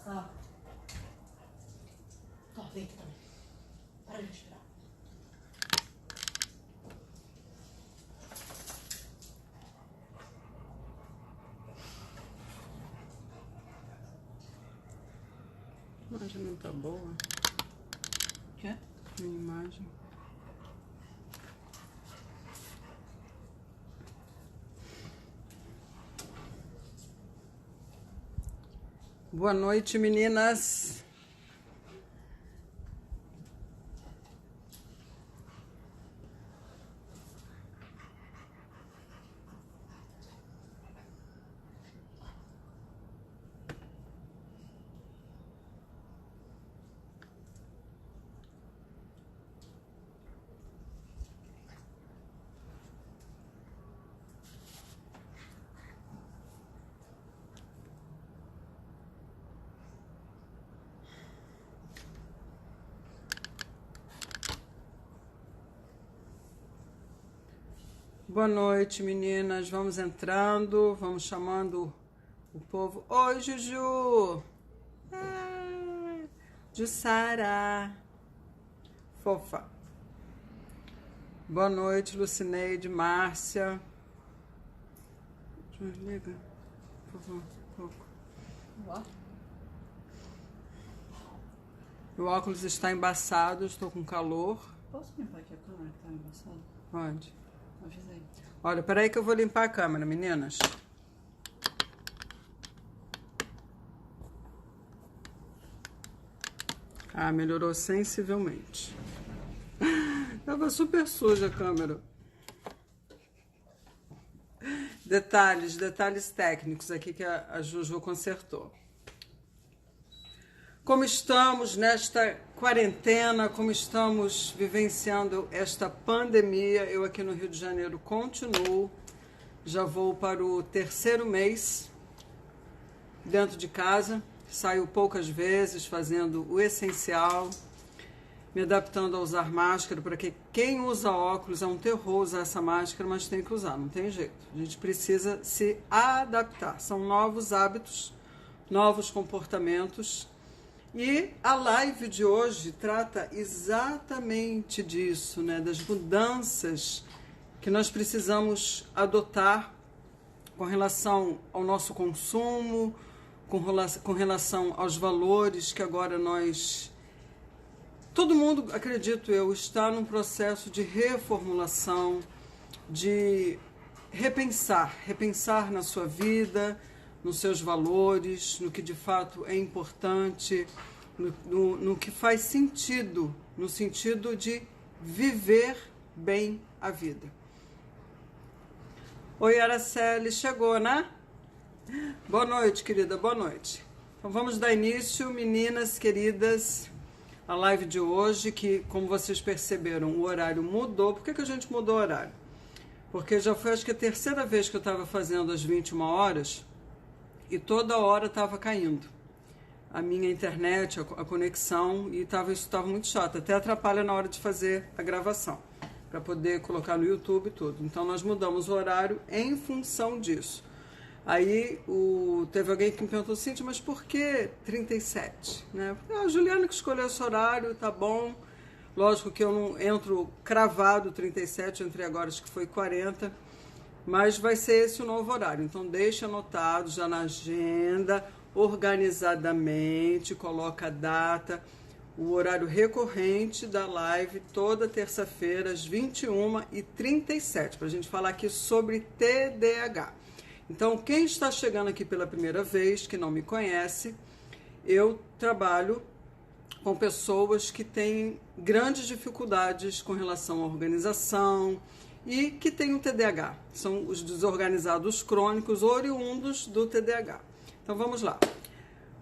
Ah. Tô, vem aqui também. Para de respirar. A imagem não tá boa. Quê? Minha imagem. Boa noite, meninas. Boa noite, meninas. Vamos entrando, vamos chamando o povo. Oi, Juju! Jussara! Fofa. Boa noite, Lucineide, Márcia. Liga, por favor, um pouco. O óculos está embaçado, estou com calor. Posso limpar aqui a câmera que tá embaçada? Pode. Avisa aí. Olha, peraí que eu vou limpar a câmera, meninas. Ah, melhorou sensivelmente. Tava super suja a câmera. Detalhes técnicos aqui que a Juju consertou. Como estamos nesta quarentena, como estamos vivenciando esta pandemia, eu aqui no Rio de Janeiro continuo, já vou para o 3º mês dentro de casa, saio poucas vezes fazendo o essencial, me adaptando a usar máscara, porque quem usa óculos é um terror usar essa máscara, mas tem que usar, não tem jeito. A gente precisa se adaptar, são novos hábitos, novos comportamentos. E a live de hoje trata exatamente disso, né? Das mudanças que nós precisamos adotar com relação ao nosso consumo, com relação aos valores que agora nós... Todo mundo, acredito eu, está num processo de reformulação, de repensar na sua vida, nos seus valores, no que de fato é importante, no que faz sentido, no sentido de viver bem a vida. Oi, Araceli, chegou, né? Boa noite, querida, boa noite. Então vamos dar início, meninas queridas, a live de hoje, que, como vocês perceberam, o horário mudou. Por que a gente mudou o horário? Porque já foi, acho que a 3ª vez que eu estava fazendo às 21 horas, e toda hora estava caindo a minha internet, a conexão, e isso estava muito chato, até atrapalha na hora de fazer a gravação, para poder colocar no YouTube e tudo. Então nós mudamos o horário em função disso. Aí teve alguém que me perguntou, Cíntia, mas por que 37? Né? A Juliana que escolheu esse horário, tá bom. Lógico que eu não entro cravado 37, entrei agora, acho que foi 40, mas vai ser esse o novo horário. Então deixa anotado já na agenda, organizadamente, coloca a data, o horário recorrente da live, toda terça-feira, às 21h37, para a gente falar aqui sobre TDAH. Então, quem está chegando aqui pela primeira vez, que não me conhece, eu trabalho com pessoas que têm grandes dificuldades com relação à organização e que têm o TDAH. São os desorganizados crônicos oriundos do TDAH. Então, vamos lá.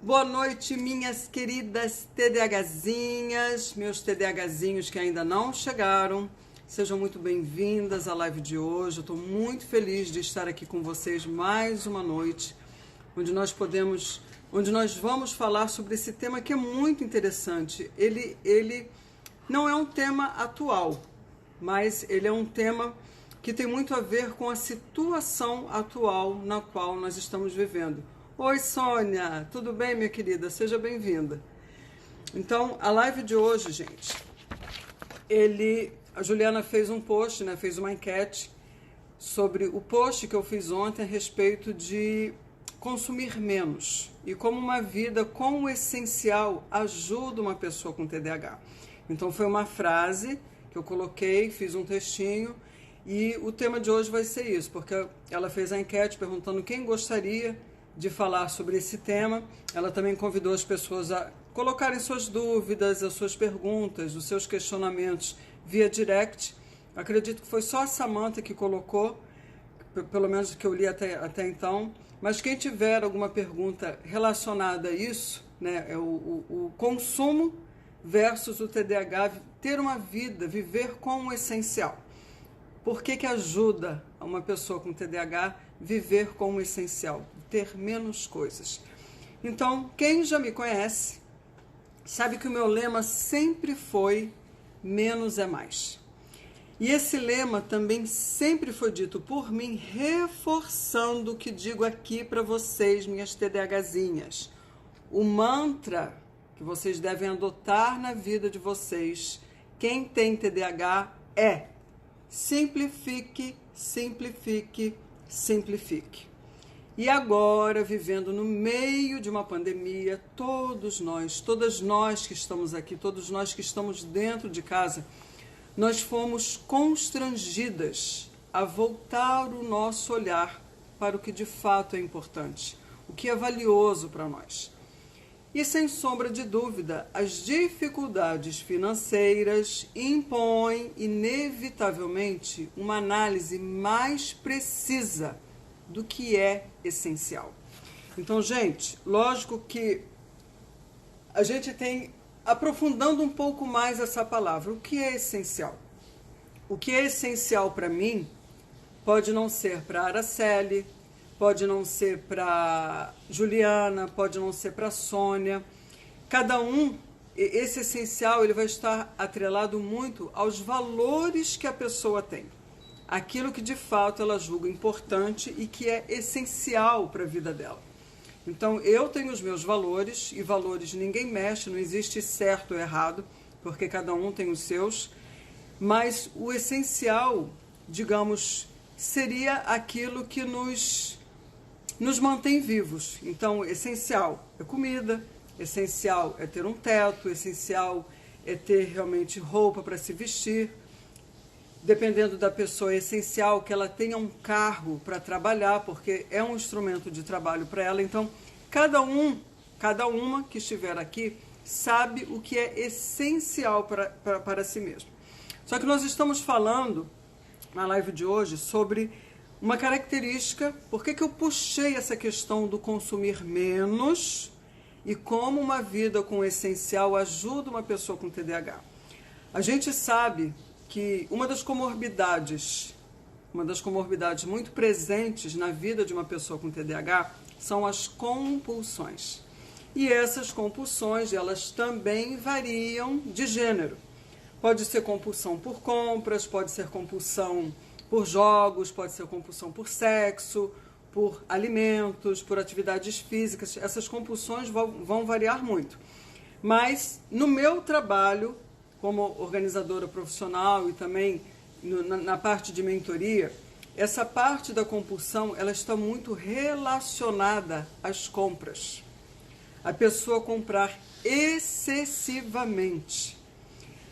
Boa noite, minhas queridas TDAHzinhas, meus TDAHzinhos que ainda não chegaram. Sejam muito bem-vindas à live de hoje. Eu estou muito feliz de estar aqui com vocês mais uma noite, onde nós vamos falar sobre esse tema que é muito interessante. Ele não é um tema atual, mas ele é um tema que tem muito a ver com a situação atual na qual nós estamos vivendo. Oi, Sônia, tudo bem, minha querida? Seja bem-vinda. Então, a live de hoje, gente, a Juliana fez um post, né, fez uma enquete sobre o post que eu fiz ontem a respeito de consumir menos e como uma vida com o essencial ajuda uma pessoa com TDAH. Então, foi uma frase que eu coloquei, fiz um textinho e o tema de hoje vai ser isso, porque ela fez a enquete perguntando quem gostaria de falar sobre esse tema. Ela também convidou as pessoas a colocarem suas dúvidas, as suas perguntas, os seus questionamentos via direct. Acredito que foi só a Samantha que colocou, pelo menos que eu li até então. Mas quem tiver alguma pergunta relacionada a isso, né, é o consumo versus o TDAH, ter uma vida, viver com o essencial. Por que ajuda uma pessoa com TDAH viver com o essencial? Ter menos coisas. Então, quem já me conhece sabe que o meu lema sempre foi menos é mais. E esse lema também sempre foi dito por mim, reforçando o que digo aqui para vocês, minhas TDAHzinhas. O mantra que vocês devem adotar na vida de vocês, quem tem TDAH, é: simplifique, simplifique, simplifique. E agora, vivendo no meio de uma pandemia, todas nós que estamos aqui, todos nós que estamos dentro de casa, nós fomos constrangidas a voltar o nosso olhar para o que de fato é importante, o que é valioso para nós. E, sem sombra de dúvida, as dificuldades financeiras impõem, inevitavelmente, uma análise mais precisa do que é essencial. Então, gente, lógico que a gente tem, aprofundando um pouco mais essa palavra, o que é essencial? O que é essencial para mim pode não ser para a Araceli, pode não ser para Juliana, pode não ser para Sônia. Cada um, esse essencial, ele vai estar atrelado muito aos valores que a pessoa tem. Aquilo que de fato ela julga importante e que é essencial para a vida dela. Então, eu tenho os meus valores, e valores ninguém mexe, não existe certo ou errado, porque cada um tem os seus, mas o essencial, digamos, seria aquilo que nos mantém vivos. Então, essencial é comida, essencial é ter um teto, essencial é ter realmente roupa para se vestir. Dependendo da pessoa, é essencial que ela tenha um carro para trabalhar, porque é um instrumento de trabalho para ela. Então, cada uma que estiver aqui sabe o que é essencial para si mesmo. Só que nós estamos falando, na live de hoje, sobre uma característica. Por que eu puxei essa questão do consumir menos e como uma vida com o essencial ajuda uma pessoa com TDAH? A gente sabe que uma das comorbidades muito presentes na vida de uma pessoa com TDAH são as compulsões. E essas compulsões, elas também variam de gênero. Pode ser compulsão por compras, pode ser compulsão por jogos, pode ser compulsão por sexo, por alimentos, por atividades físicas. Essas compulsões vão variar muito. Mas no meu trabalho, como organizadora profissional e também na parte de mentoria, essa parte da compulsão, ela está muito relacionada às compras. A pessoa comprar excessivamente.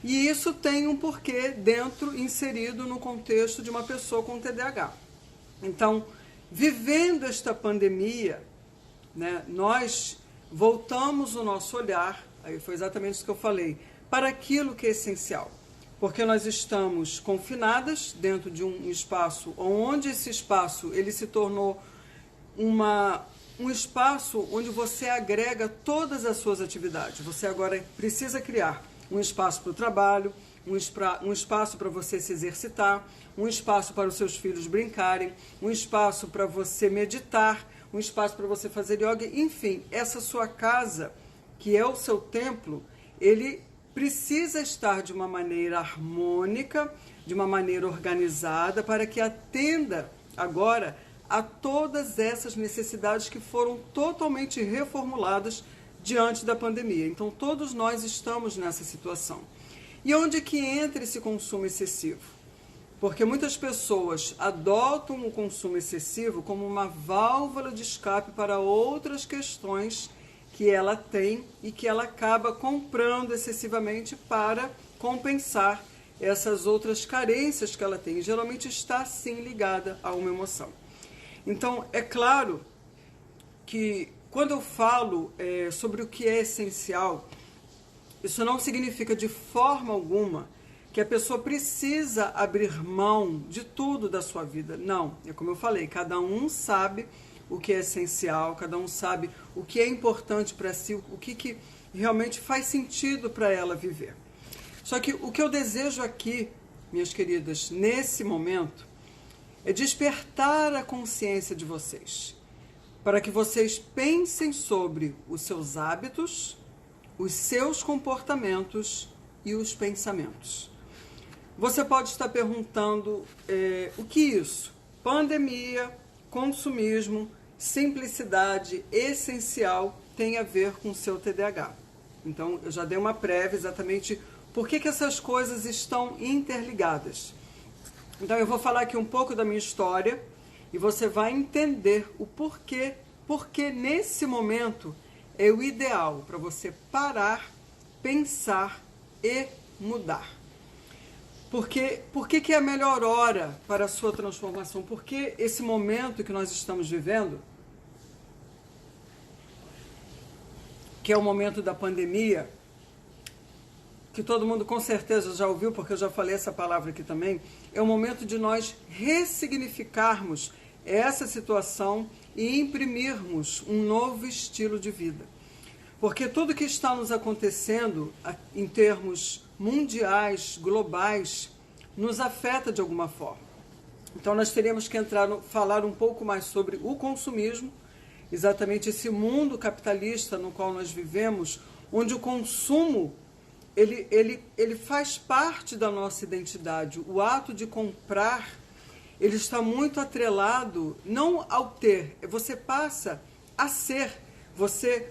E isso tem um porquê inserido no contexto de uma pessoa com TDAH. Então, vivendo esta pandemia, né, nós voltamos o nosso olhar, aí foi exatamente isso que eu falei, para aquilo que é essencial. Porque nós estamos confinadas dentro de um espaço, onde esse espaço ele se tornou um espaço onde você agrega todas as suas atividades. Você agora precisa criar um espaço para o trabalho, um espaço para você se exercitar, um espaço para os seus filhos brincarem, um espaço para você meditar, um espaço para você fazer yoga, enfim, essa sua casa, que é o seu templo, ele precisa estar de uma maneira harmônica, de uma maneira organizada, para que atenda agora a todas essas necessidades que foram totalmente reformuladas diante da pandemia. Então, todos nós estamos nessa situação. E onde que entra esse consumo excessivo? Porque muitas pessoas adotam o consumo excessivo como uma válvula de escape para outras questões que ela tem e que ela acaba comprando excessivamente para compensar essas outras carências que ela tem. E geralmente está, sim, ligada a uma emoção. Então, é claro que quando eu falo sobre o que é essencial, isso não significa de forma alguma que a pessoa precisa abrir mão de tudo da sua vida. Não, é como eu falei, cada um sabe o que é essencial, cada um sabe o que é importante para si, o que realmente faz sentido para ela viver. Só que o que eu desejo aqui, minhas queridas, nesse momento, é despertar a consciência de vocês, para que vocês pensem sobre os seus hábitos, os seus comportamentos e os pensamentos. Você pode estar perguntando o que isso? Pandemia, consumismo, simplicidade essencial tem a ver com o seu TDAH. Então, eu já dei uma prévia exatamente por que essas coisas estão interligadas. Então, eu vou falar aqui um pouco da minha história e você vai entender o porquê, porque nesse momento é o ideal para você parar, pensar e mudar. Por que é a melhor hora para a sua transformação? Porque esse momento que nós estamos vivendo, que é o momento da pandemia, que todo mundo com certeza já ouviu, porque eu já falei essa palavra aqui também, é o momento de nós ressignificarmos essa situação e imprimirmos um novo estilo de vida. Porque tudo que está nos acontecendo em termos mundiais, globais, nos afeta de alguma forma. Então nós teríamos que falar um pouco mais sobre o consumismo, exatamente esse mundo capitalista no qual nós vivemos, onde o consumo ele faz parte da nossa identidade. O ato de comprar, ele está muito atrelado, não ao ter, você passa a ser.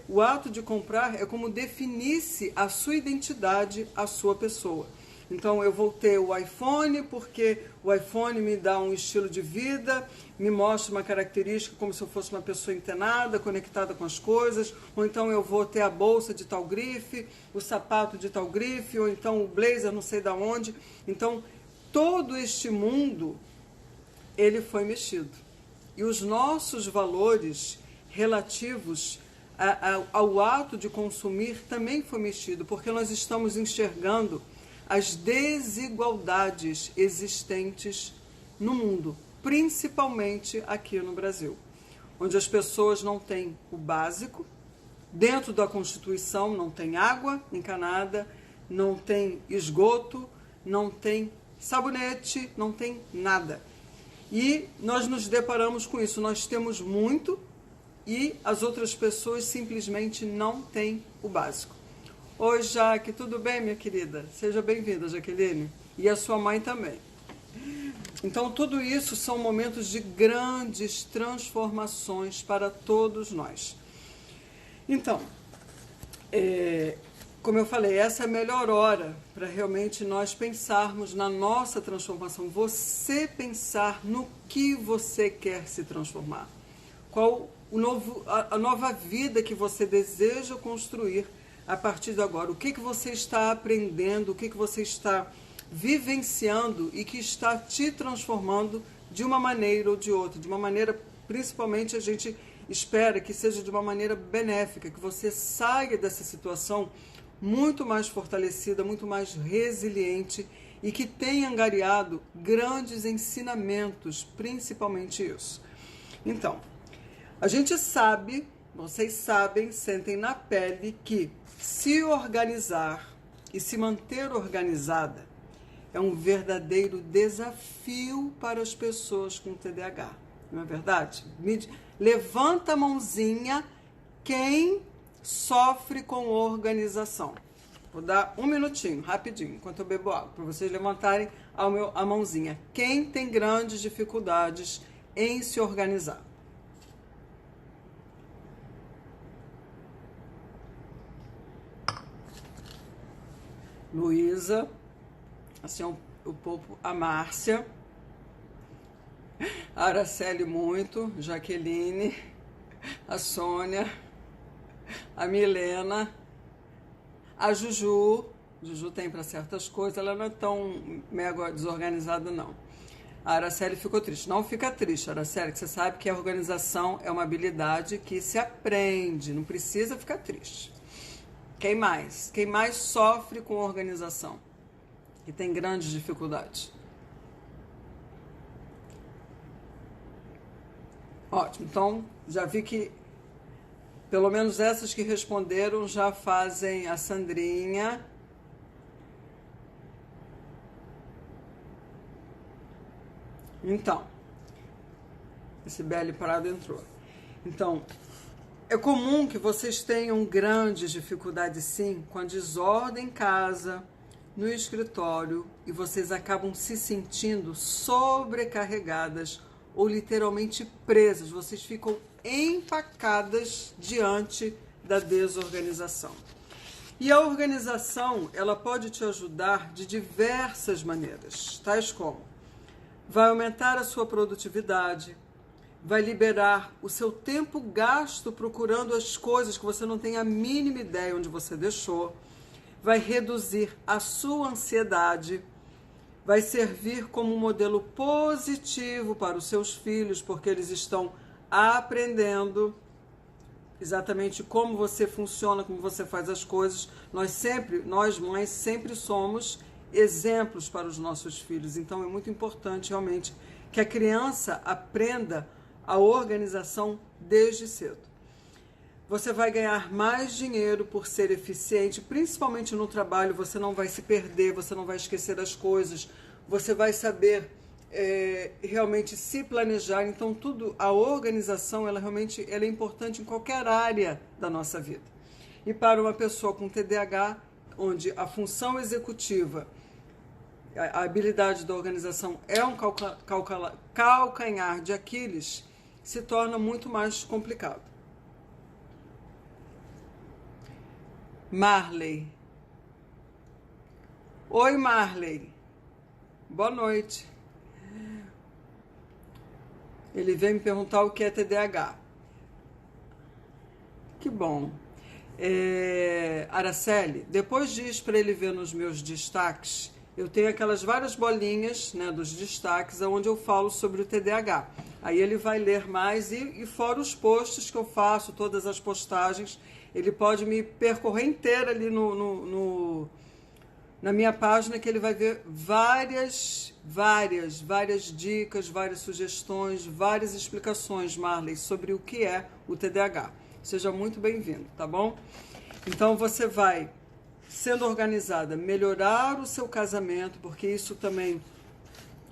O ato de comprar é como definisse a sua identidade, a sua pessoa. Então, eu vou ter o iPhone porque o iPhone me dá um estilo de vida, me mostra uma característica como se eu fosse uma pessoa antenada, conectada com as coisas, ou então eu vou ter a bolsa de tal grife, o sapato de tal grife, ou então o blazer não sei de onde. Então, todo este mundo, ele foi mexido. E os nossos valores relativos ao ato de consumir também foi mexido, porque nós estamos enxergando as desigualdades existentes no mundo, principalmente aqui no Brasil, onde as pessoas não têm o básico, dentro da Constituição não tem água encanada, não tem esgoto, não tem sabonete, não tem nada. E nós nos deparamos com isso, nós temos muito e as outras pessoas simplesmente não têm o básico. Oi, Jaque, tudo bem, minha querida? Seja bem-vinda, Jaqueline. E a sua mãe também. Então, tudo isso são momentos de grandes transformações para todos nós. Então, como eu falei, essa é a melhor hora para realmente nós pensarmos na nossa transformação. Você pensar no que você quer se transformar. Qual a nova vida que você deseja construir a partir de agora. O que você está aprendendo, o que você está vivenciando e que está te transformando de uma maneira ou de outra. De uma maneira, principalmente, a gente espera que seja de uma maneira benéfica, que você saia dessa situação muito mais fortalecida, muito mais resiliente e que tenha angariado grandes ensinamentos, principalmente isso. Então, a gente sabe, vocês sabem, sentem na pele que se organizar e se manter organizada é um verdadeiro desafio para as pessoas com TDAH. Não é verdade? Levanta a mãozinha quem sofre com organização. Vou dar um minutinho, rapidinho, enquanto eu bebo água, para vocês levantarem a mãozinha. Quem tem grandes dificuldades em se organizar. Luísa, assim eu poupo a Márcia, a Araceli muito, Jaqueline, a Sônia, a Milena, a Juju tem para certas coisas, ela não é tão mega desorganizada não. A Araceli ficou triste. Não fica triste, Araceli, que você sabe que a organização é uma habilidade que se aprende, não precisa ficar triste. Quem mais? Quem mais sofre com organização? Que tem grandes dificuldades. Ótimo, então já vi que pelo menos essas que responderam já fazem a Sandrinha. Então, esse Beli Prado entrou. Então, é comum que vocês tenham grandes dificuldades, sim, com a desordem em casa, no escritório, e vocês acabam se sentindo sobrecarregadas ou literalmente presas. Vocês ficam empacadas diante da desorganização. E a organização, ela pode te ajudar de diversas maneiras, tais como: vai aumentar a sua produtividade, vai liberar o seu tempo gasto procurando as coisas que você não tem a mínima ideia onde você deixou, vai reduzir a sua ansiedade, vai servir como um modelo positivo para os seus filhos, porque eles estão aprendendo exatamente como você funciona, como você faz as coisas. Nós mães sempre somos exemplos para os nossos filhos, então é muito importante realmente que a criança aprenda a organização desde cedo. Você vai ganhar mais dinheiro por ser eficiente, principalmente no trabalho. Você não vai se perder, você não vai esquecer as coisas, você vai saber realmente se planejar. Então a organização ela é importante em qualquer área da nossa vida. E para uma pessoa com TDAH, onde a função executiva, a habilidade da organização é um calcanhar de Aquiles, se torna muito mais complicado. Marley. Oi, Marley. Boa noite. Ele veio me perguntar o que é TDAH. Que bom. Araceli, depois diz para ele ver nos meus destaques. Eu tenho aquelas várias bolinhas, né, dos destaques, onde eu falo sobre o TDAH. Aí ele vai ler mais e fora os posts que eu faço, todas as postagens, ele pode me percorrer inteira ali na minha página, que ele vai ver várias dicas, várias sugestões, várias explicações, Marley, sobre o que é o TDAH. Seja muito bem-vindo, tá bom? Então você vai, sendo organizada, melhorar o seu casamento, porque isso também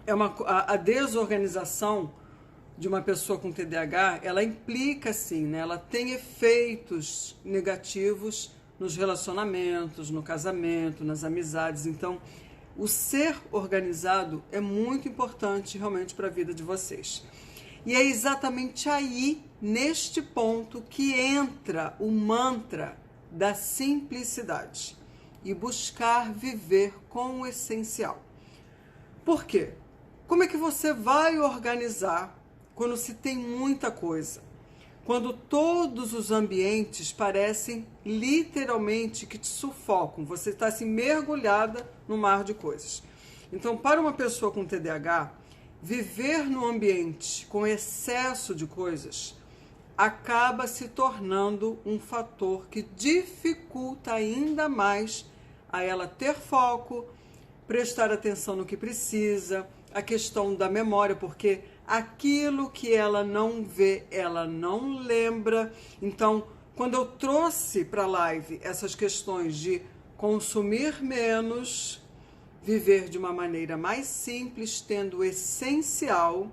é a desorganização de uma pessoa com TDAH, ela implica, sim, né? Ela tem efeitos negativos nos relacionamentos, no casamento, nas amizades. Então, o ser organizado é muito importante realmente para a vida de vocês. E é exatamente aí, neste ponto, que entra o mantra da simplicidade e buscar viver com o essencial. Por quê? Como é que você vai organizar quando se tem muita coisa? Quando todos os ambientes parecem literalmente que te sufocam, você está assim mergulhada no mar de coisas. Então, para uma pessoa com TDAH, viver num ambiente com excesso de coisas acaba se tornando um fator que dificulta ainda mais a ela ter foco, prestar atenção no que precisa, a questão da memória, porque aquilo que ela não vê, ela não lembra. Então, quando eu trouxe para a live essas questões de consumir menos, viver de uma maneira mais simples, tendo o essencial,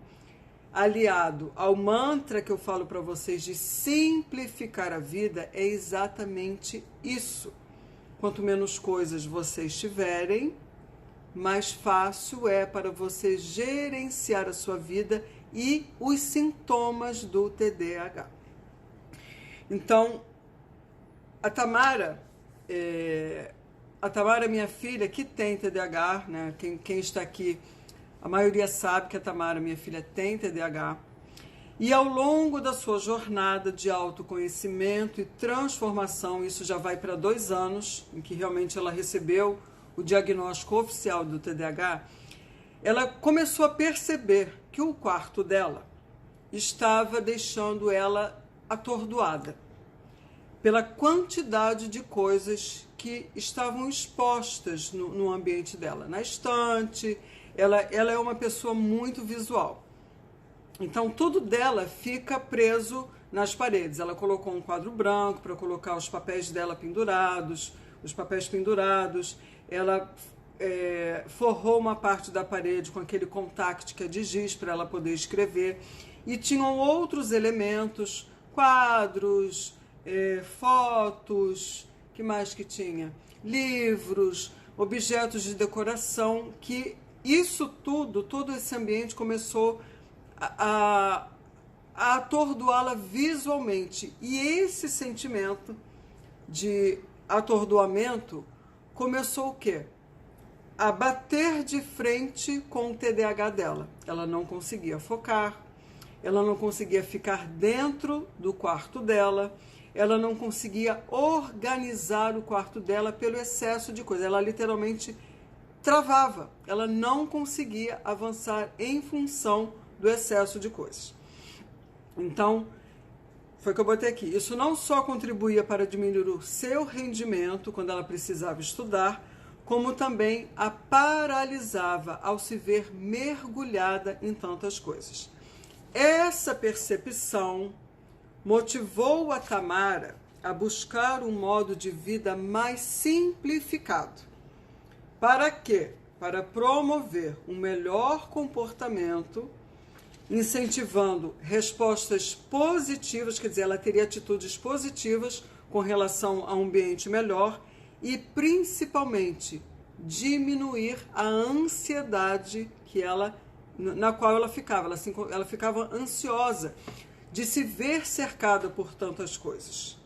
aliado ao mantra que eu falo para vocês de simplificar a vida, é exatamente isso. Quanto menos coisas vocês tiverem, mais fácil é para você gerenciar a sua vida e os sintomas do TDAH. Então, a Tamara, minha filha, que tem TDAH, né? Quem está aqui, a maioria sabe que a Tamara, minha filha, tem TDAH. E ao longo da sua jornada de autoconhecimento e transformação, isso já vai para 2 anos, em que realmente ela recebeu o diagnóstico oficial do TDAH, ela começou a perceber que o quarto dela estava deixando ela atordoada pela quantidade de coisas que estavam expostas no ambiente dela. Na estante, ela é uma pessoa muito visual. Então, tudo dela fica preso nas paredes. Ela colocou um quadro branco para colocar os papéis dela pendurados, Ela forrou uma parte da parede com aquele contact que é de giz para ela poder escrever. E tinham outros elementos, quadros, fotos, que mais que tinha? Livros, objetos de decoração, que isso tudo, todo esse ambiente começou a atordoá-la visualmente. E esse sentimento de atordoamento começou o quê? A bater de frente com o TDAH dela. Ela não conseguia focar, ela não conseguia ficar dentro do quarto dela, ela não conseguia organizar o quarto dela pelo excesso de coisa. Ela literalmente travava, ela não conseguia avançar em função do excesso de coisas. Então, foi o que eu botei aqui. Isso não só contribuía para diminuir o seu rendimento quando ela precisava estudar, como também a paralisava ao se ver mergulhada em tantas coisas. Essa percepção motivou a Tamara a buscar um modo de vida mais simplificado. Para quê? Para promover um melhor comportamento, incentivando respostas positivas, quer dizer, ela teria atitudes positivas com relação a um ambiente melhor e, principalmente, diminuir a ansiedade na qual ela ficava. Ela ficava ansiosa de se ver cercada por tantas coisas.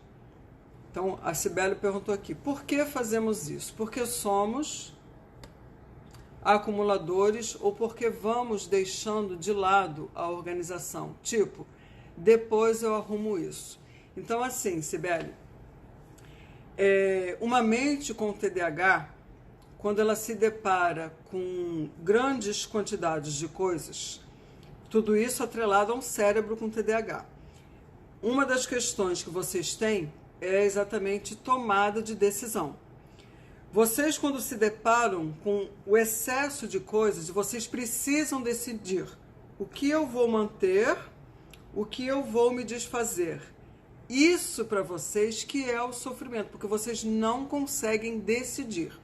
Então, a Cibele perguntou aqui, por que fazemos isso? Porque somos acumuladores ou porque vamos deixando de lado a organização? Tipo, depois eu arrumo isso. Então, assim, Cibele, uma mente com TDAH, quando ela se depara com grandes quantidades de coisas, tudo isso atrelado a um cérebro com TDAH. Uma das questões que vocês têm é exatamente tomada de decisão. Vocês, quando se deparam com o excesso de coisas, vocês precisam decidir o que eu vou manter, o que eu vou me desfazer. Isso para vocês que é o sofrimento, porque vocês não conseguem decidir.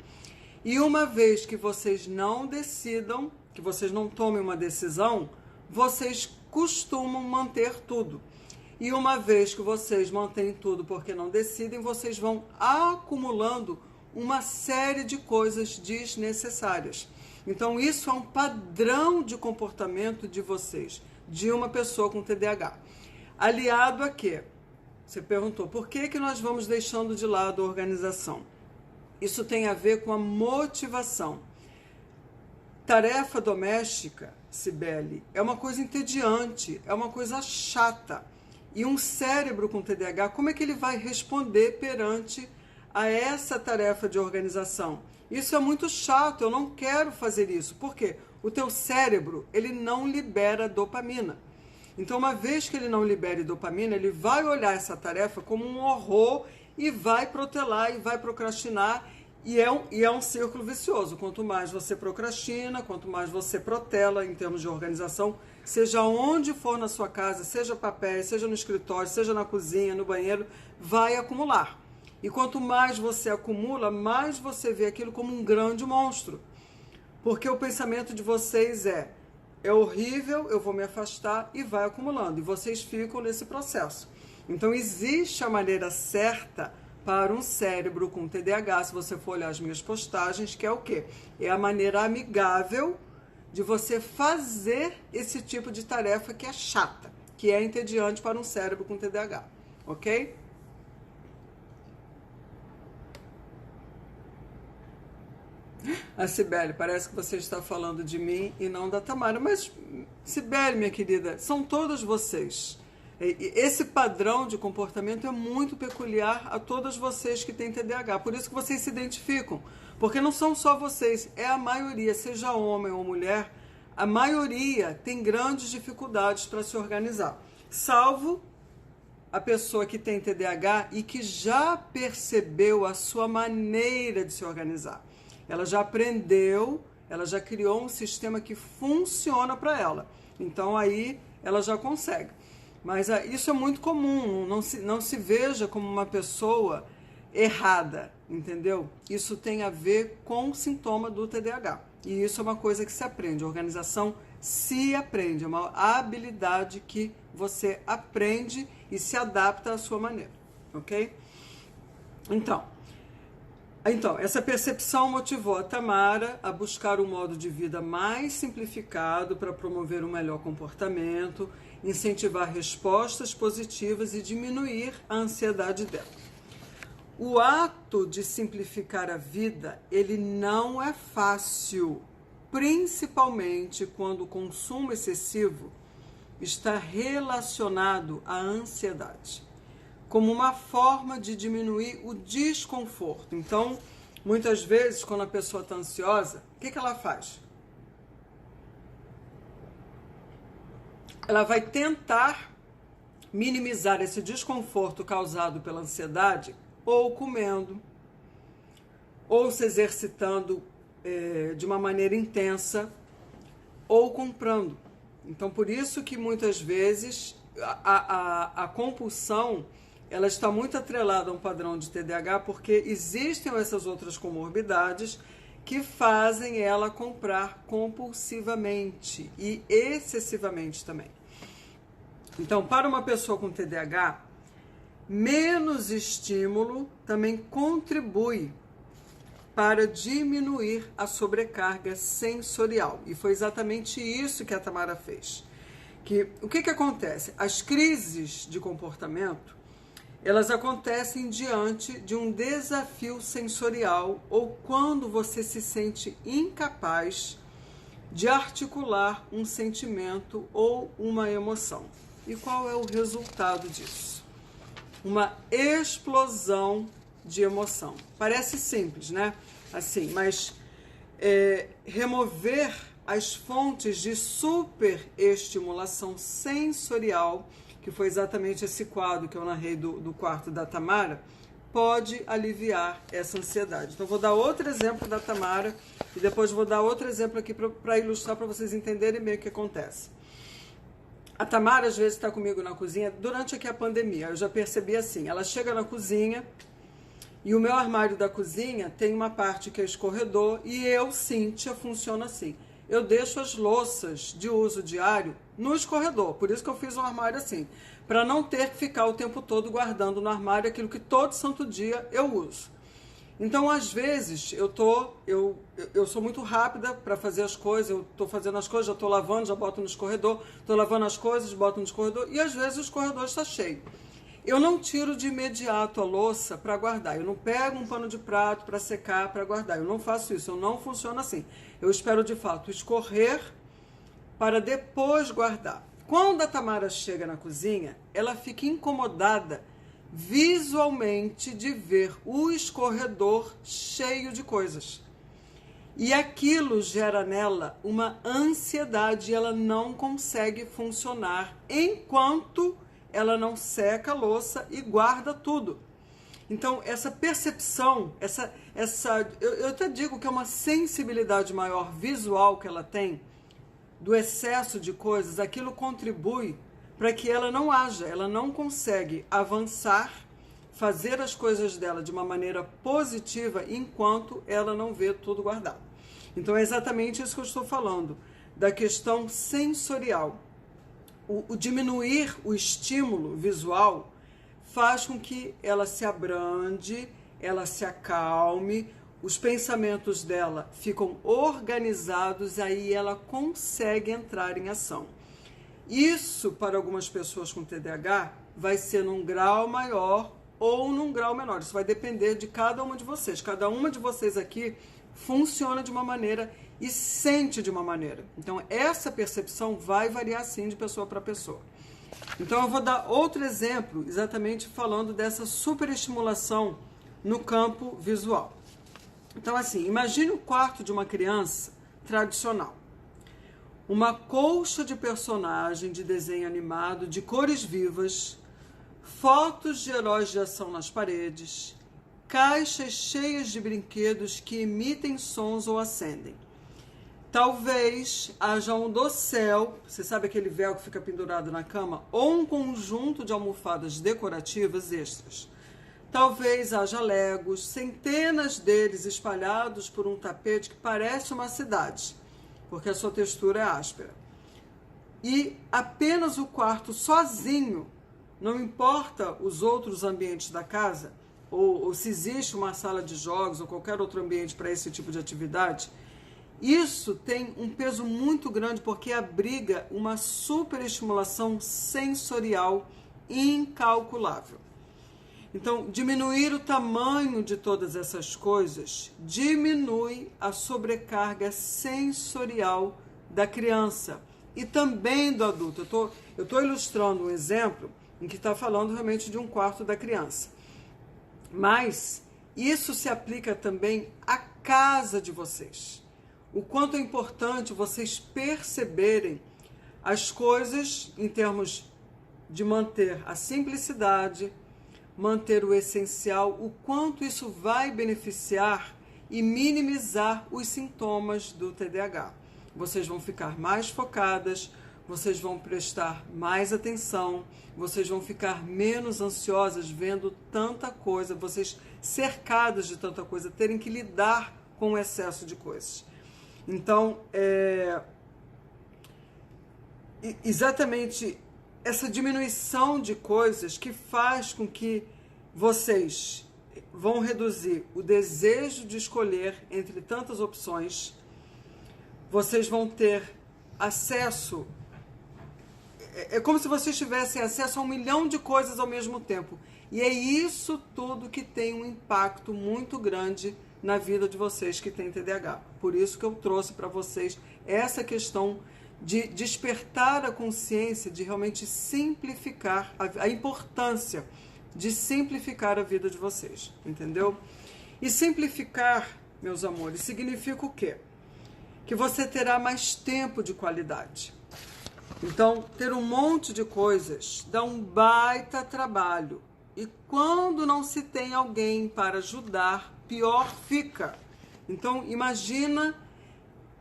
E uma vez que vocês não decidam, que vocês não tomem uma decisão, vocês costumam manter tudo. E uma vez que vocês mantêm tudo porque não decidem, vocês vão acumulando uma série de coisas desnecessárias. Então, isso é um padrão de comportamento de vocês, de uma pessoa com TDAH. Aliado a quê? Você perguntou, por que nós vamos deixando de lado a organização? Isso tem a ver com a motivação. Tarefa doméstica, Cibele, é uma coisa entediante, é uma coisa chata. E um cérebro com TDAH, como é que ele vai responder perante a essa tarefa de organização? Isso é muito chato, eu não quero fazer isso. Por quê? O teu cérebro, ele não libera dopamina. Então, uma vez que ele não libere dopamina, ele vai olhar essa tarefa como um horror e vai protelar e vai procrastinar. E é um círculo vicioso. Quanto mais você procrastina, quanto mais você protela em termos de organização, seja onde for na sua casa, seja papéis, seja no escritório, seja na cozinha, no banheiro, vai acumular. E quanto mais você acumula, mais você vê aquilo como um grande monstro. Porque o pensamento de vocês é horrível, eu vou me afastar, e vai acumulando. E vocês ficam nesse processo. Então, existe a maneira certa para um cérebro com TDAH, se você for olhar as minhas postagens, que é o quê? É a maneira amigável de você fazer esse tipo de tarefa que é chata, que é entediante para um cérebro com TDAH, ok? A Cibele, parece que você está falando de mim e não da Tamara, mas Cibele, minha querida, são todas vocês. Esse padrão de comportamento é muito peculiar a todas vocês que têm TDAH, por isso que vocês se identificam, porque não são só vocês, é a maioria, seja homem ou mulher, a maioria tem grandes dificuldades para se organizar, salvo a pessoa que tem TDAH e que já percebeu a sua maneira de se organizar. Ela já aprendeu, ela já criou um sistema que funciona para ela. Então aí ela já consegue. Mas isso é muito comum, não se veja como uma pessoa errada, entendeu? Isso tem a ver com o sintoma do TDAH. E isso é uma coisa que se aprende. A organização se aprende, é uma habilidade que você aprende e se adapta à sua maneira, ok? Então, essa percepção motivou a Tamara a buscar um modo de vida mais simplificado para promover um melhor comportamento, incentivar respostas positivas e diminuir a ansiedade dela. O ato de simplificar a vida, ele não é fácil, principalmente quando o consumo excessivo está relacionado à ansiedade, como uma forma de diminuir o desconforto. Então, muitas vezes, quando a pessoa está ansiosa, o que ela faz? Ela vai tentar minimizar esse desconforto causado pela ansiedade, ou comendo, ou se exercitando de uma maneira intensa, ou comprando. Então, por isso que muitas vezes a compulsão ela está muito atrelada a um padrão de TDAH, porque existem essas outras comorbidades que fazem ela comprar compulsivamente e excessivamente também. Então, para uma pessoa com TDAH, menos estímulo também contribui para diminuir a sobrecarga sensorial. E foi exatamente isso que a Tamara fez. O que acontece? As crises de comportamento, elas acontecem diante de um desafio sensorial ou quando você se sente incapaz de articular um sentimento ou uma emoção. E qual é o resultado disso? Uma explosão de emoção. Parece simples, né? Assim, mas remover as fontes de superestimulação sensorial, que foi exatamente esse quadro que eu narrei do quarto da Tamara, pode aliviar essa ansiedade. Então, vou dar outro exemplo da Tamara e depois vou dar outro exemplo aqui para ilustrar, para vocês entenderem bem o que acontece. A Tamara, às vezes, está comigo na cozinha durante aqui a pandemia. Eu já percebi assim, ela chega na cozinha e o meu armário da cozinha tem uma parte que é escorredor e eu, Cíntia, funciona assim. Eu deixo as louças de uso diário no escorredor, por isso que eu fiz um armário assim, para não ter que ficar o tempo todo guardando no armário aquilo que todo santo dia eu uso. Então, às vezes, eu sou muito rápida para fazer as coisas, eu estou fazendo as coisas, já estou lavando, já boto no escorredor, estou lavando as coisas, boto no escorredor, e às vezes o escorredor está cheio. Eu não tiro de imediato a louça para guardar, eu não pego um pano de prato para secar, para guardar, eu não faço isso, eu não funciono assim. Eu espero, de fato, escorrer para depois guardar. Quando a Tamara chega na cozinha, ela fica incomodada visualmente de ver o escorredor cheio de coisas. E aquilo gera nela uma ansiedade, ela não consegue funcionar enquanto ela não seca a louça e guarda tudo. Então, essa percepção, eu até digo que é uma sensibilidade maior visual que ela tem do excesso de coisas, aquilo contribui para que ela não haja, ela não consegue avançar, fazer as coisas dela de uma maneira positiva enquanto ela não vê tudo guardado. Então é exatamente isso que eu estou falando, da questão sensorial. O diminuir o estímulo visual faz com que ela se abrande, ela se acalme, os pensamentos dela ficam organizados, aí ela consegue entrar em ação. Isso, para algumas pessoas com TDAH, vai ser num grau maior ou num grau menor. Isso vai depender de cada uma de vocês. Cada uma de vocês aqui funciona de uma maneira e sente de uma maneira. Então, essa percepção vai variar sim de pessoa para pessoa. Então, eu vou dar outro exemplo, exatamente falando dessa superestimulação no campo visual. Então, assim, imagine o quarto de uma criança tradicional. Uma colcha de personagem de desenho animado, de cores vivas, fotos de heróis de ação nas paredes, caixas cheias de brinquedos que emitem sons ou acendem. Talvez haja um dossel, você sabe aquele véu que fica pendurado na cama, ou um conjunto de almofadas decorativas extras. Talvez haja legos, centenas deles espalhados por um tapete que parece uma cidade, porque a sua textura é áspera. E apenas o quarto sozinho, não importa os outros ambientes da casa, ou se existe uma sala de jogos ou qualquer outro ambiente para esse tipo de atividade, isso tem um peso muito grande porque abriga uma superestimulação sensorial incalculável. Então, diminuir o tamanho de todas essas coisas diminui a sobrecarga sensorial da criança e também do adulto. Eu estou ilustrando um exemplo em que está falando realmente de um quarto da criança. Mas isso se aplica também à casa de vocês. O quanto é importante vocês perceberem as coisas em termos de manter a simplicidade, manter o essencial, o quanto isso vai beneficiar e minimizar os sintomas do TDAH. Vocês vão ficar mais focadas, vocês vão prestar mais atenção, vocês vão ficar menos ansiosas vendo tanta coisa, vocês cercadas de tanta coisa, terem que lidar com o excesso de coisas. Então, exatamente essa diminuição de coisas que faz com que vocês vão reduzir o desejo de escolher entre tantas opções, vocês vão ter acesso, é como se vocês tivessem acesso a 1 milhão de coisas ao mesmo tempo. E é isso tudo que tem um impacto muito grande na vida de vocês que têm TDAH. Por isso que eu trouxe para vocês essa questão de despertar a consciência, de realmente simplificar, a importância de simplificar a vida de vocês, entendeu? E simplificar, meus amores, significa o quê? Que você terá mais tempo de qualidade. Então, ter um monte de coisas dá um baita trabalho. E quando não se tem alguém para ajudar, pior fica. Então, imagina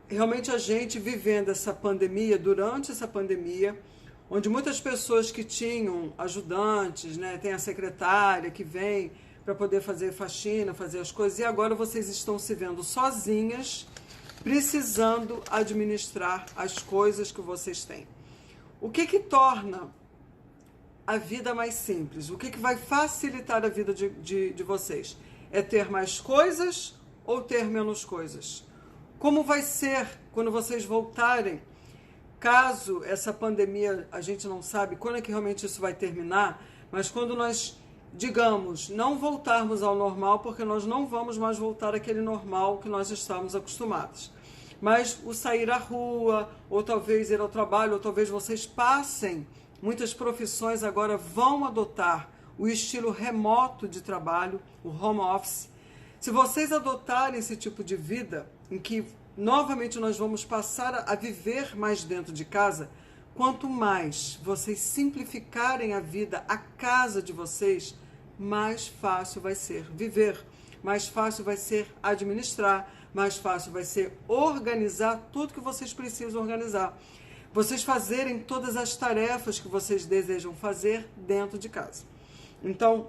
realmente a gente vivendo essa pandemia, durante essa pandemia, onde muitas pessoas que tinham ajudantes, né, tem a secretária que vem para poder fazer faxina, fazer as coisas, e agora vocês estão se vendo sozinhas, precisando administrar as coisas que vocês têm. O que torna a vida mais simples? O que vai facilitar a vida de vocês? É ter mais coisas ou ter menos coisas? Como vai ser quando vocês voltarem? Caso essa pandemia, a gente não sabe quando é que realmente isso vai terminar, mas quando nós, digamos, não voltarmos ao normal, porque nós não vamos mais voltar àquele normal que nós estávamos acostumados. Mas o sair à rua, ou talvez ir ao trabalho, ou talvez vocês passem, muitas profissões agora vão adotar o estilo remoto de trabalho, o home office. Se vocês adotarem esse tipo de vida, em que novamente nós vamos passar a viver mais dentro de casa, quanto mais vocês simplificarem a vida, a casa de vocês, mais fácil vai ser viver, mais fácil vai ser administrar, mais fácil vai ser organizar tudo que vocês precisam organizar. Vocês fazerem todas as tarefas que vocês desejam fazer dentro de casa. Então,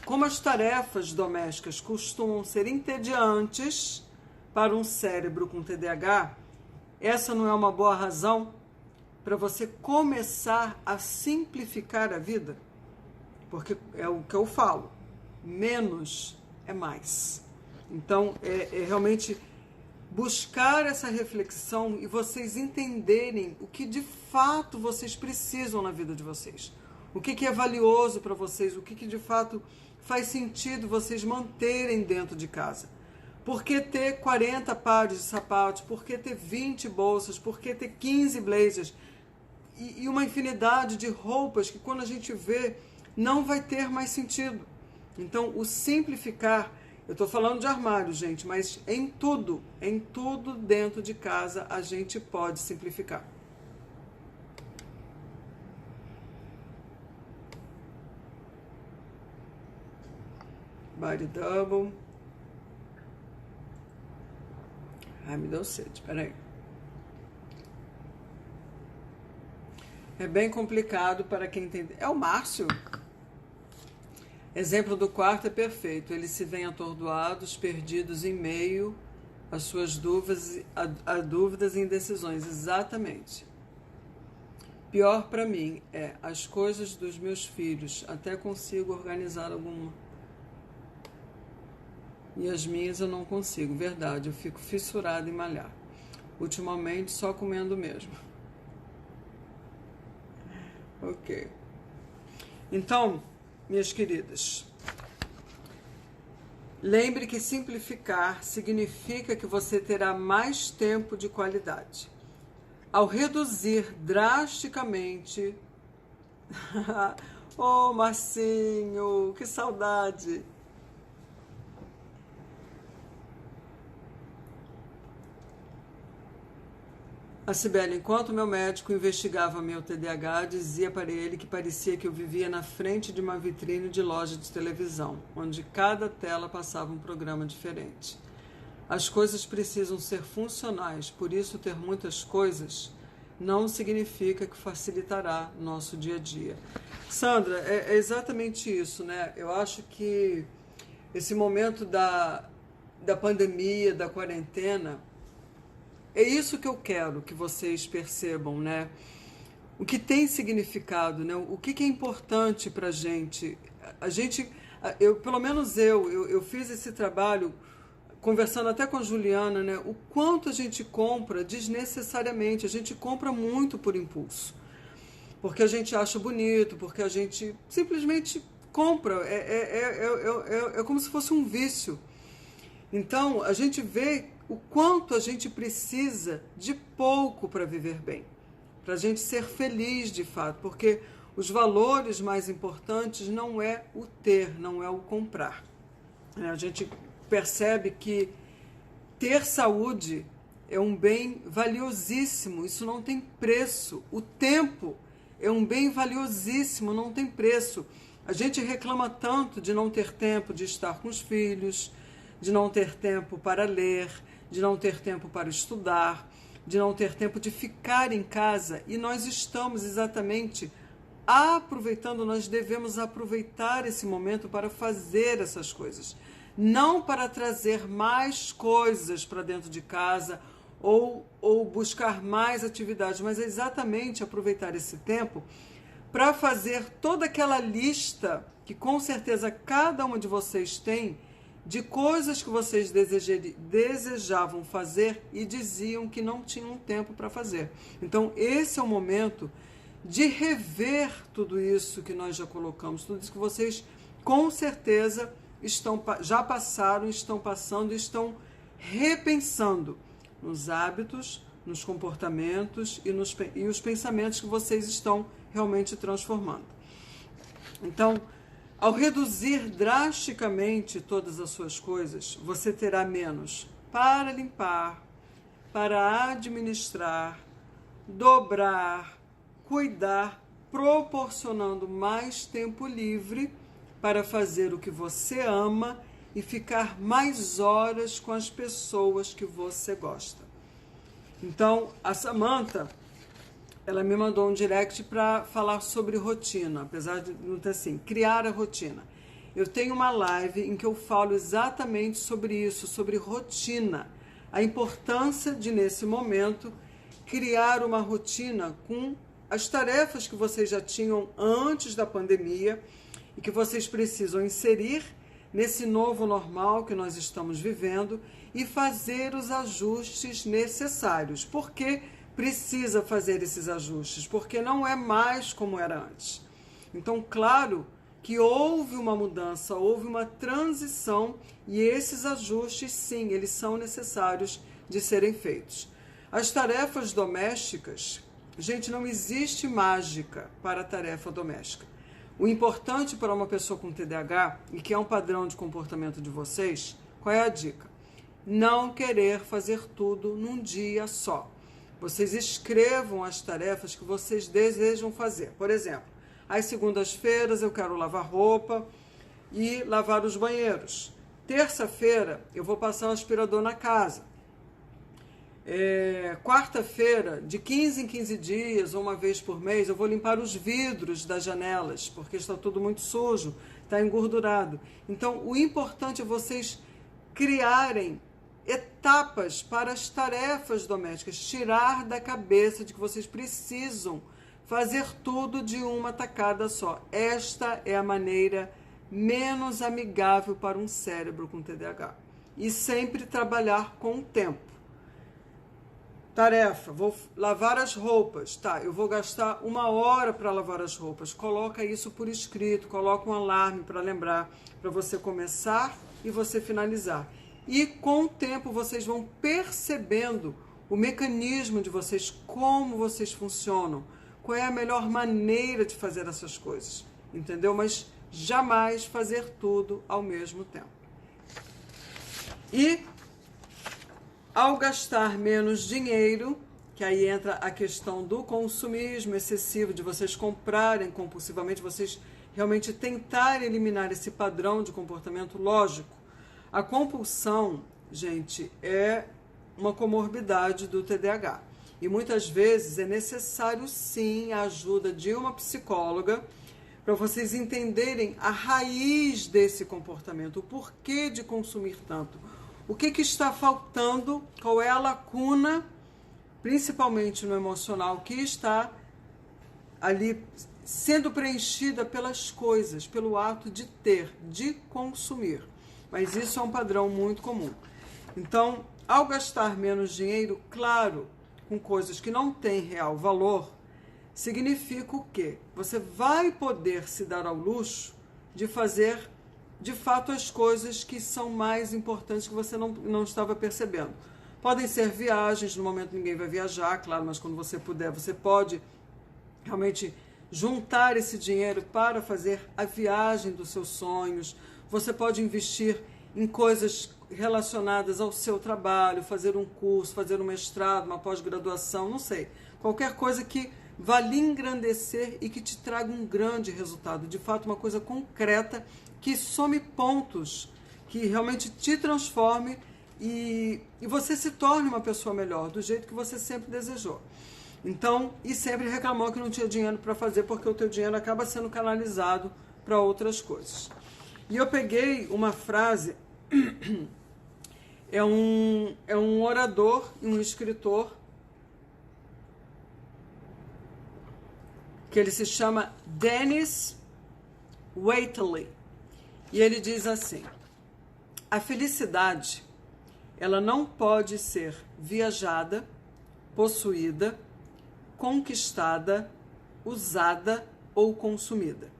como as tarefas domésticas costumam ser entediantes para um cérebro com TDAH, essa não é uma boa razão para você começar a simplificar a vida? Porque é o que eu falo, menos é mais. Então, é realmente buscar essa reflexão e vocês entenderem o que de fato vocês precisam na vida de vocês. O que é valioso para vocês, o que de fato faz sentido vocês manterem dentro de casa. Por que ter 40 pares de sapatos? Por que ter 20 bolsas? Por que ter 15 blazers? E uma infinidade de roupas que quando a gente vê não vai ter mais sentido. Então, o simplificar, eu estou falando de armário, gente, mas em tudo dentro de casa a gente pode simplificar. Body double. Ai, me deu sede, peraí. É bem complicado para quem entende. É o Márcio? Exemplo do quarto é perfeito. Eles se veem atordoados, perdidos em meio às suas dúvidas, a dúvidas e indecisões. Exatamente. Pior para mim é as coisas dos meus filhos. Até consigo organizar alguma. E as minhas eu não consigo. Verdade, eu fico fissurada em malhar. Ultimamente só comendo mesmo. Ok. Então, minhas queridas, lembre que simplificar significa que você terá mais tempo de qualidade. Ao reduzir drasticamente... Oh, Marcinho, que saudade! A Cibele, enquanto meu médico investigava meu TDAH, dizia para ele que parecia que eu vivia na frente de uma vitrine de loja de televisão, onde cada tela passava um programa diferente. As coisas precisam ser funcionais, por isso ter muitas coisas não significa que facilitará nosso dia a dia. Sandra, é exatamente isso, né? Eu acho que esse momento da pandemia, da quarentena, é isso que eu quero que vocês percebam, né? O que tem significado, né? O que é importante para a gente. Pelo menos eu fiz esse trabalho conversando até com a Juliana, né? O quanto a gente compra desnecessariamente. A gente compra muito por impulso. Porque a gente acha bonito, porque a gente simplesmente compra. É como se fosse um vício. Então, a gente vê o quanto a gente precisa de pouco para viver bem, para a gente ser feliz de fato, porque os valores mais importantes não é o ter, não é o comprar. A gente percebe que ter saúde é um bem valiosíssimo, isso não tem preço. O tempo é um bem valiosíssimo, não tem preço. A gente reclama tanto de não ter tempo de estar com os filhos, de não ter tempo para ler, de não ter tempo para estudar, de não ter tempo de ficar em casa. E nós estamos exatamente aproveitando, nós devemos aproveitar esse momento para fazer essas coisas. Não para trazer mais coisas para dentro de casa ou buscar mais atividades, mas exatamente aproveitar esse tempo para fazer toda aquela lista que com certeza cada uma de vocês tem de coisas que vocês desejavam fazer e diziam que não tinham tempo para fazer. Então, esse é o momento de rever tudo isso que nós já colocamos, tudo isso que vocês com certeza já passaram, estão passando, estão repensando nos hábitos, nos comportamentos e os pensamentos que vocês estão realmente transformando. Então, ao reduzir drasticamente todas as suas coisas, você terá menos para limpar, para administrar, dobrar, cuidar, proporcionando mais tempo livre para fazer o que você ama e ficar mais horas com as pessoas que você gosta. Então, a Samantha, ela me mandou um direct para falar sobre rotina, apesar de não ter assim, criar a rotina. Eu tenho uma live em que eu falo exatamente sobre isso, sobre rotina. A importância de, nesse momento, criar uma rotina com as tarefas que vocês já tinham antes da pandemia e que vocês precisam inserir nesse novo normal que nós estamos vivendo e fazer os ajustes necessários. Por que precisa fazer esses ajustes? Porque não é mais como era antes. Então, claro que houve uma mudança, houve uma transição e esses ajustes, sim, eles são necessários de serem feitos. As tarefas domésticas, gente, não existe mágica para a tarefa doméstica. O importante para uma pessoa com TDAH, e que é um padrão de comportamento de vocês, qual é a dica? Não querer fazer tudo num dia só. Vocês escrevam as tarefas que vocês desejam fazer. Por exemplo, às segundas-feiras eu quero lavar roupa e lavar os banheiros. Terça-feira eu vou passar o aspirador na casa. Quarta-feira, de 15 em 15 dias, ou uma vez por mês, eu vou limpar os vidros das janelas, porque está tudo muito sujo, está engordurado. Então, o importante é vocês criarem etapas para as tarefas domésticas, tirar da cabeça de que vocês precisam fazer tudo de uma tacada só. Esta é a maneira menos amigável para um cérebro com TDAH. E sempre trabalhar com o tempo. Tarefa, vou lavar as roupas, tá, eu vou gastar 1 hora para lavar as roupas, coloca isso por escrito, coloca um alarme para lembrar, para você começar e você finalizar. E com o tempo vocês vão percebendo o mecanismo de vocês, como vocês funcionam, qual é a melhor maneira de fazer essas coisas, entendeu? Mas jamais fazer tudo ao mesmo tempo. E ao gastar menos dinheiro, que aí entra a questão do consumismo excessivo, de vocês comprarem compulsivamente, vocês realmente tentarem eliminar esse padrão de comportamento lógico. A compulsão, gente, é uma comorbidade do TDAH. E muitas vezes é necessário, sim, a ajuda de uma psicóloga para vocês entenderem a raiz desse comportamento, o porquê de consumir tanto. O que está faltando, qual é a lacuna, principalmente no emocional, que está ali sendo preenchida pelas coisas, pelo ato de ter, de consumir. Mas isso é um padrão muito comum. Então, ao gastar menos dinheiro, claro, com coisas que não têm real valor, significa o quê? Você vai poder se dar ao luxo de fazer de fato as coisas que são mais importantes que você não estava percebendo. Podem ser viagens, no momento ninguém vai viajar, claro, mas quando você puder, você pode realmente juntar esse dinheiro para fazer a viagem dos seus sonhos. Você pode investir em coisas relacionadas ao seu trabalho, fazer um curso, fazer um mestrado, uma pós-graduação, não sei. Qualquer coisa que vá lhe engrandecer e que te traga um grande resultado, de fato uma coisa concreta que some pontos, que realmente te transforme e você se torne uma pessoa melhor, do jeito que você sempre desejou. Então, e sempre reclamou que não tinha dinheiro para fazer, porque o teu dinheiro acaba sendo canalizado para outras coisas. E eu peguei uma frase, é um orador e um escritor, que ele se chama Dennis Waitley. E ele diz assim: a felicidade, ela não pode ser viajada, possuída, conquistada, usada ou consumida.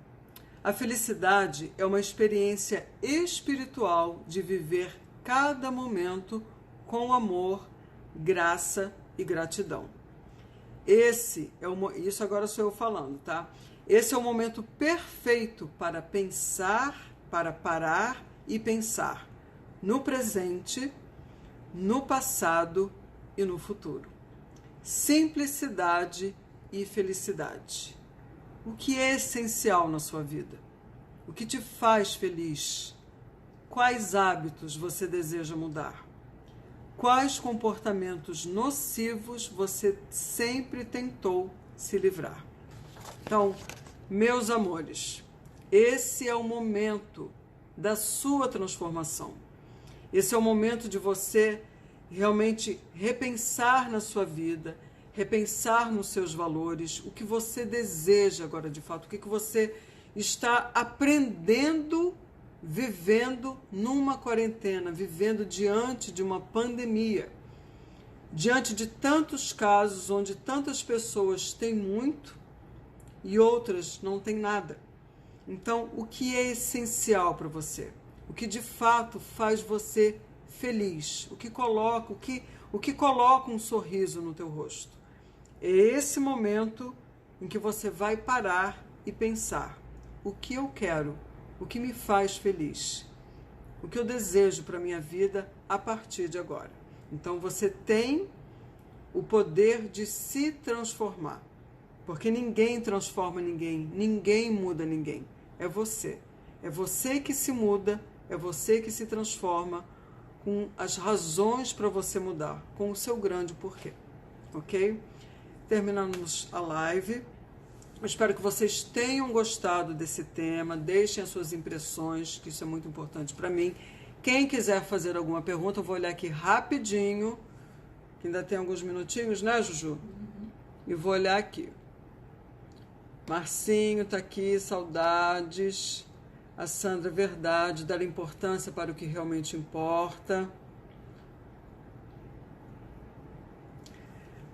A felicidade é uma experiência espiritual de viver cada momento com amor, graça e gratidão. Isso agora sou eu falando, tá? Esse é o momento perfeito para pensar, para parar e pensar no presente, no passado e no futuro. Simplicidade e felicidade. O que é essencial na sua vida? O que te faz feliz? Quais hábitos você deseja mudar? Quais comportamentos nocivos você sempre tentou se livrar? Então, meus amores, esse é o momento da sua transformação. Esse é o momento de você realmente repensar na sua vida, repensar nos seus valores, o que você deseja agora de fato, o que você está aprendendo vivendo numa quarentena, vivendo diante de uma pandemia, diante de tantos casos onde tantas pessoas têm muito e outras não têm nada. Então, o que é essencial para você? O que de fato faz você feliz? O que coloca um sorriso no teu rosto? É esse momento em que você vai parar e pensar: o que eu quero? O que me faz feliz? O que eu desejo para a minha vida a partir de agora? Então você tem o poder de se transformar. Porque ninguém transforma ninguém, ninguém muda ninguém. É você. É você que se muda, é você que se transforma com as razões para você mudar, com o seu grande porquê. Ok? Terminamos a live. Eu espero que vocês tenham gostado desse tema. Deixem as suas impressões, que isso é muito importante para mim. Quem quiser fazer alguma pergunta, eu vou olhar aqui rapidinho, que ainda tem alguns minutinhos, né, Juju? E vou olhar aqui. Marcinho tá aqui, saudades. A Sandra, verdade, dar importância para o que realmente importa.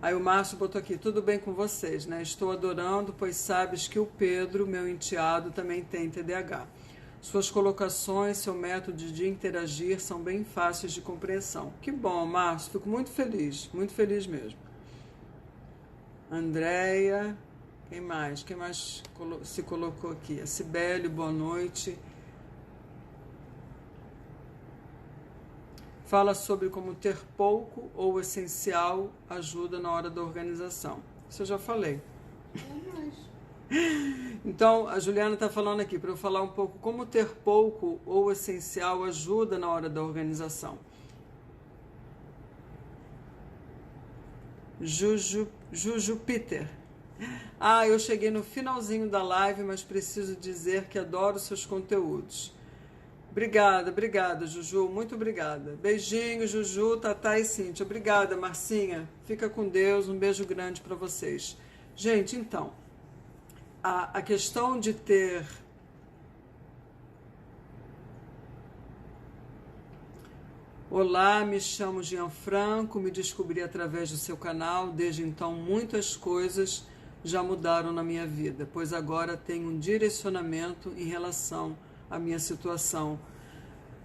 Aí o Márcio botou aqui: tudo bem com vocês, né? Estou adorando, pois sabes que o Pedro, meu enteado, também tem TDAH. Suas colocações, seu método de interagir são bem fáceis de compreensão. Que bom, Márcio, fico muito feliz mesmo. Andréia, quem mais se colocou aqui? A Cibele, boa noite. Fala sobre como ter pouco ou essencial ajuda na hora da organização. Isso eu já falei. Então, a Juliana está falando aqui para eu falar um pouco como ter pouco ou essencial ajuda na hora da organização. Juju Peter. Eu cheguei no finalzinho da live, mas preciso dizer que adoro seus conteúdos. Obrigada, Juju, muito obrigada. Beijinho, Juju, Tatá e Cíntia. Obrigada, Marcinha. Fica com Deus, um beijo grande para vocês. Gente, então, a questão de ter... Olá, me chamo Gianfranco, me descobri através do seu canal. Desde então, muitas coisas já mudaram na minha vida, pois agora tenho um direcionamento em relação à minha situação.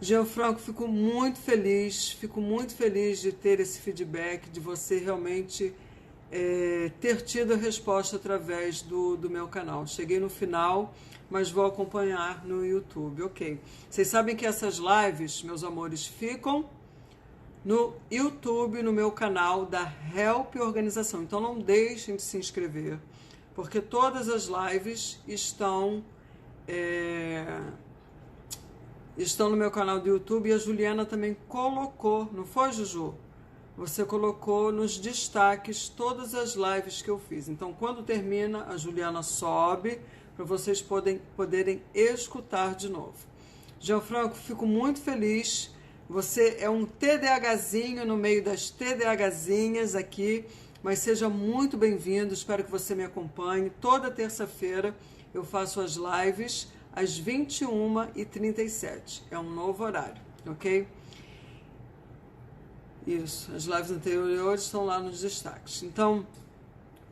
Gianfranco, fico muito feliz de ter esse feedback, de você realmente ter tido a resposta através do meu canal. Cheguei no final, mas vou acompanhar no YouTube, ok? Vocês sabem que essas lives, meus amores, ficam no YouTube, no meu canal da Help Organização. Então não deixem de se inscrever, porque todas as lives estão no meu canal do YouTube, e a Juliana também colocou, não foi, Juju? Você colocou nos destaques todas as lives que eu fiz. Então, quando termina, a Juliana sobe para vocês poderem escutar de novo. Gianfranco, fico muito feliz. Você é um TDAHzinho no meio das TDAHzinhas aqui, mas seja muito bem-vindo. Espero que você me acompanhe. Toda terça-feira eu faço as lives às 21h37. É um novo horário, ok? Isso, as lives anteriores estão lá nos destaques. Então,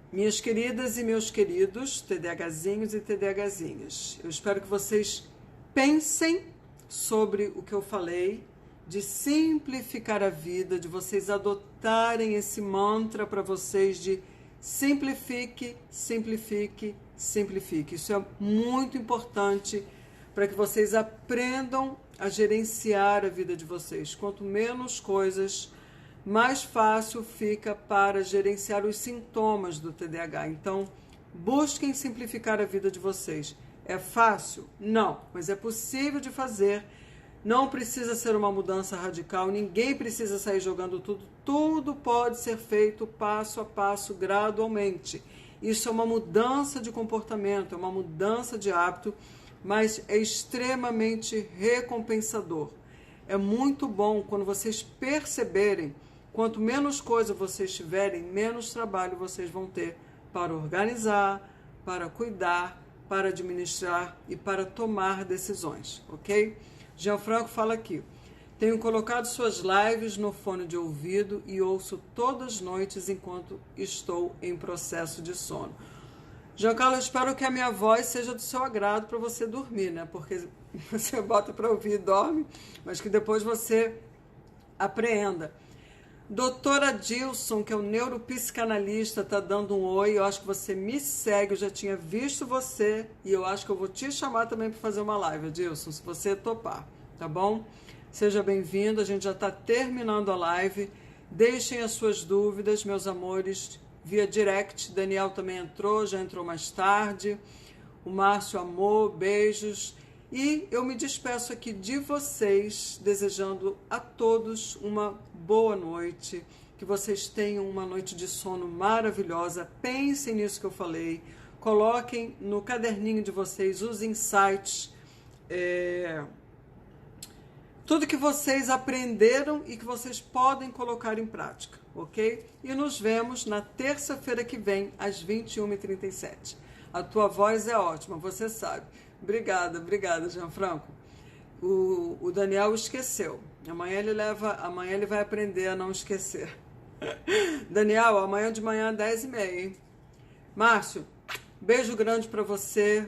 minhas queridas e meus queridos TDAHzinhos e TDAHzinhas, eu espero que vocês pensem sobre o que eu falei, de simplificar a vida, de vocês adotarem esse mantra para vocês de simplifique, simplifique, simplifique. Isso é muito importante para que vocês aprendam a gerenciar a vida de vocês. Quanto menos coisas, mais fácil fica para gerenciar os sintomas do TDAH. Então, busquem simplificar a vida de vocês. É fácil? Não, mas é possível de fazer. Não precisa ser uma mudança radical, ninguém precisa sair jogando tudo. Tudo pode ser feito passo a passo, gradualmente. Isso é uma mudança de comportamento, é uma mudança de hábito, mas é extremamente recompensador. É muito bom quando vocês perceberem, quanto menos coisa vocês tiverem, menos trabalho vocês vão ter para organizar, para cuidar, para administrar e para tomar decisões, ok? Gianfranco fala aqui. Tenho colocado suas lives no fone de ouvido e ouço todas as noites enquanto estou em processo de sono. Giancarlo, eu espero que a minha voz seja do seu agrado para você dormir, né? Porque você bota para ouvir e dorme, mas que depois você apreenda. Doutora Dilson, que é o neuropsicanalista, tá dando um oi. Eu acho que você me segue, eu já tinha visto você e eu acho que eu vou te chamar também para fazer uma live, Dilson, se você topar, tá bom? Seja bem-vindo, a gente já está terminando a live. Deixem as suas dúvidas, meus amores, via direct. Daniel também entrou, já entrou mais tarde. O Márcio amor, beijos. E eu me despeço aqui de vocês, desejando a todos uma boa noite, que vocês tenham uma noite de sono maravilhosa. Pensem nisso que eu falei, coloquem no caderninho de vocês os insights, tudo que vocês aprenderam e que vocês podem colocar em prática, ok? E nos vemos na terça-feira que vem, às 21h37. A tua voz é ótima, você sabe. Obrigada, Gianfranco. O Daniel esqueceu. Amanhã ele vai aprender a não esquecer. Daniel, amanhã de manhã, 10h30, hein? Márcio, beijo grande para você.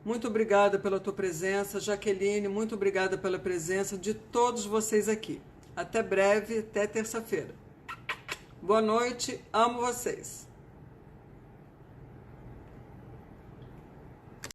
Muito obrigada pela tua presença. Jaqueline, muito obrigada pela presença de todos vocês aqui. Até breve, até terça-feira. Boa noite, amo vocês.